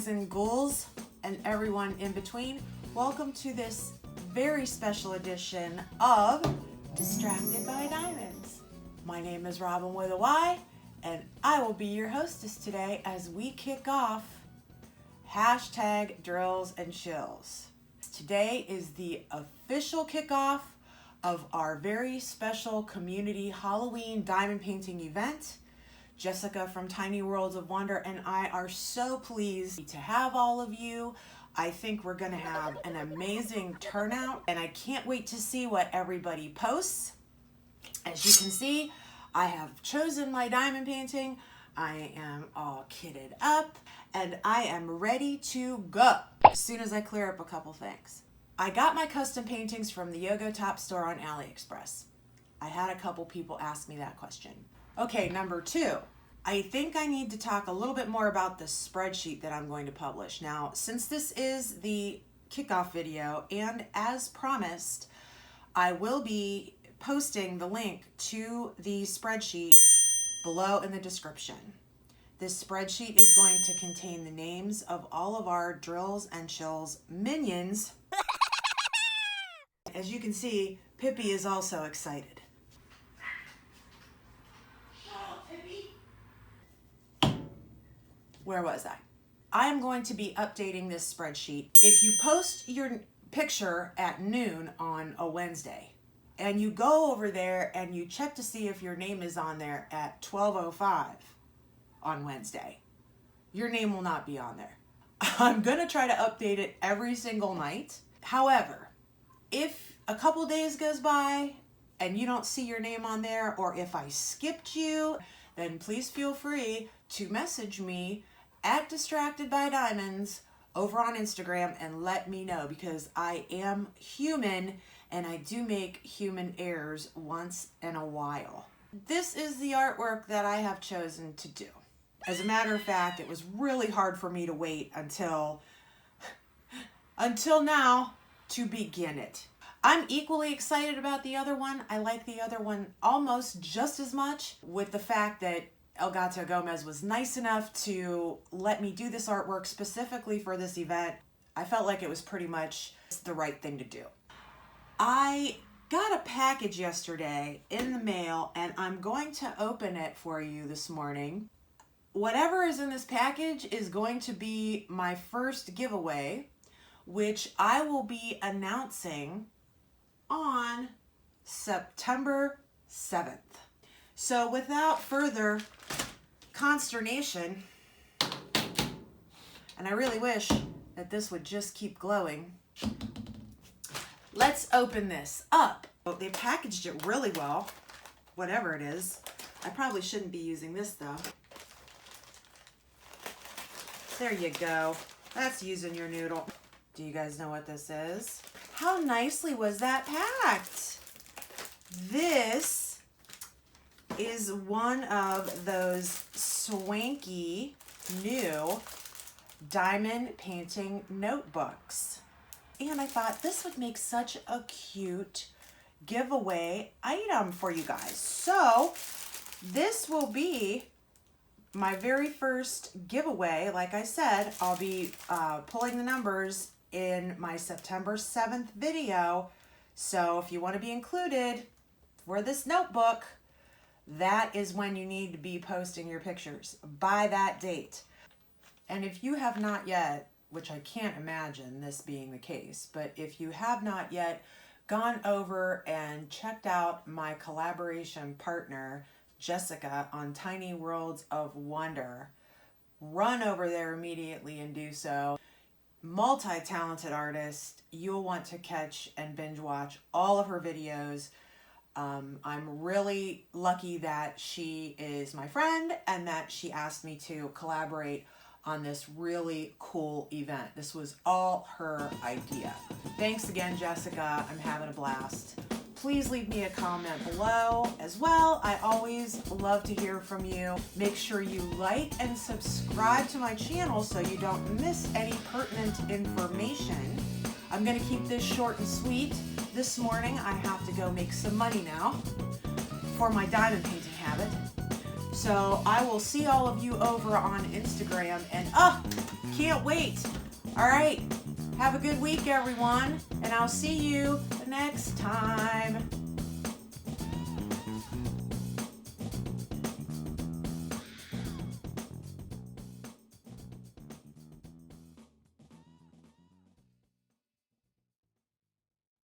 boys and ghouls and everyone in between. Welcome to this very special edition of Distracted by Diamonds. My name is Robin with a Y, and I will be your hostess today as we kick off hashtag drills and chills. Today is the official kickoff of our very special community Halloween diamond painting event. Jessica from Tiny Worlds of Wonder and I are so pleased to have all of you. I think we're going to have an amazing turnout, and I can't wait to see what everybody posts. As you can see, I have chosen my diamond painting. I am all kitted up, and I am ready to go as soon as I clear up a couple things. I got my custom paintings from the Yogo Top store on AliExpress. I had a couple people ask me that question. Okay, number 2. I think I need to talk a little bit more about the spreadsheet that I'm going to publish. Now, since this is the kickoff video, and as promised, I will be posting the link to the spreadsheet below in the description. This spreadsheet is going to contain the names of all of our Drills and Chills minions. As you can see, Pippi is also excited. Where was I? I am going to be updating this spreadsheet. If you post your picture at noon on a Wednesday, and you go over there and you check to see if your name is on there at 12:05 on Wednesday, your name will not be on there. I'm gonna try to update it every single night. However, if a couple days goes by and you don't see your name on there, or if I skipped you, then please feel free to message me at Distracted by Diamonds over on Instagram and let me know, because I am human and I do make human errors once in a while. This is the artwork that I have chosen to do. As a matter of fact, it was really hard for me to wait until now to begin it. I'm equally excited about the other one. I like the other one almost just as much, with the fact that El Gato Gomez was nice enough to let me do this artwork specifically for this event. I felt like it was pretty much the right thing to do. I got a package yesterday in the mail, and I'm going to open it for you this morning. Whatever is in this package is going to be my first giveaway, which I will be announcing on September 7th. So without further consternation, and I really wish that this would just keep glowing, let's open this up. They packaged it really well, whatever it is. I probably shouldn't be using this though. There you go. That's using your noodle. Do you guys know what this is? How nicely was that packed? This is one of those swanky new diamond painting notebooks. And I thought this would make such a cute giveaway item for you guys. So this will be my very first giveaway. Like I said, I'll be pulling the numbers in my September 7th video. So if you want to be included for this notebook, that is when you need to be posting your pictures, by that date. And if you have not yet, which I can't imagine this being the case, but if you have not yet gone over and checked out my collaboration partner, Jessica, on Tiny Worlds of Wonder, run over there immediately and do so. Multi-talented artist. You'll want to catch and binge watch all of her videos. I'm really lucky that she is my friend and that she asked me to collaborate on this really cool event. This was all her idea. Thanks again, Jessica. I'm having a blast. Please leave me a comment below as well. I always love to hear from you. Make sure you like and subscribe to my channel so you don't miss any pertinent information. I'm gonna keep this short and sweet. This morning I have to go make some money now for my diamond painting habit. So I will see all of you over on Instagram, and can't wait. All right, have a good week, everyone, and I'll see you next time.